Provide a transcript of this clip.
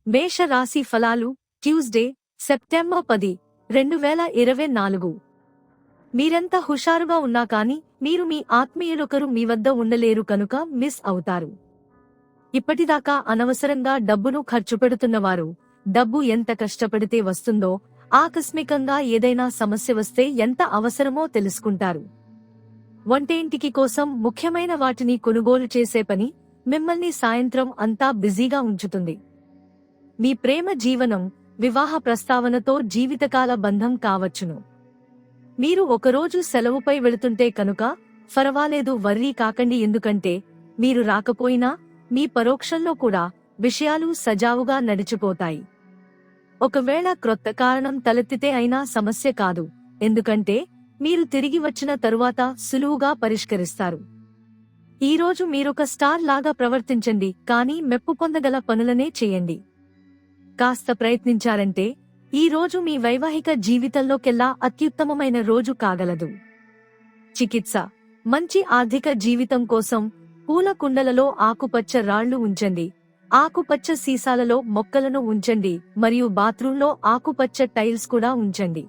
మేష రాశి ఫలాలు ట్యూస్డే సెప్టెంబర్ 10, 2024. మీరెంత హుషారుగా ఉన్నా కానీ మీరు మీ ఆత్మీయులొకరు మీ వద్ద ఉండలేరు కనుక మిస్ అవుతారు. ఇప్పటిదాకా అనవసరంగా డబ్బును ఖర్చు పెడుతున్నవారు డబ్బు ఎంత కష్టపడితే వస్తుందో, ఆకస్మికంగా ఏదైనా సమస్య వస్తే ఎంత అవసరమో తెలుసుకుంటారు. వంటేంటికి కోసం ముఖ్యమైన వాటిని కొనుగోలు చేసే పని మిమ్మల్ని సాయంత్రం అంతా బిజీగా ఉంచుతుంది. మీ ప్రేమ జీవనం వివాహ ప్రస్తావనతో జీవితకాల బంధం కావచ్చును. మీరు ఒకరోజు సెలవుపై వెళుతుంటే కనుక ఫరవాలేదు, వర్రీ కాకండి. ఎందుకంటే మీరు రాకపోయినా మీ పరోక్షంలో కూడా విషయాలు సజావుగా నడిచిపోతాయి. ఒకవేళ క్రొత్త కారణం తలెత్తితే అయినా సమస్య కాదు, ఎందుకంటే మీరు తిరిగి వచ్చిన తరువాత సులువుగా పరిష్కరిస్తారు. ఈరోజు మీరొక స్టార్ లాగా ప్రవర్తించండి, కానీ మెప్పు పొందగల పనులనే చేయండి. కాస్త ప్రయత్నించారంటే ఈ రోజు మీ వైవాహిక జీవితంలోకెల్లా అత్యుత్తమమైన రోజు కాగలదు. చికిత్స మంచి ఆర్థిక జీవితం కోసం పూల కుండలలో ఆకుపచ్చ రాళ్లు ఉంచండి, ఆకుపచ్చ సీసాలలో మొక్కలను ఉంచండి మరియు బాత్రూంలో ఆకుపచ్చ టైల్స్ కూడా ఉంచండి.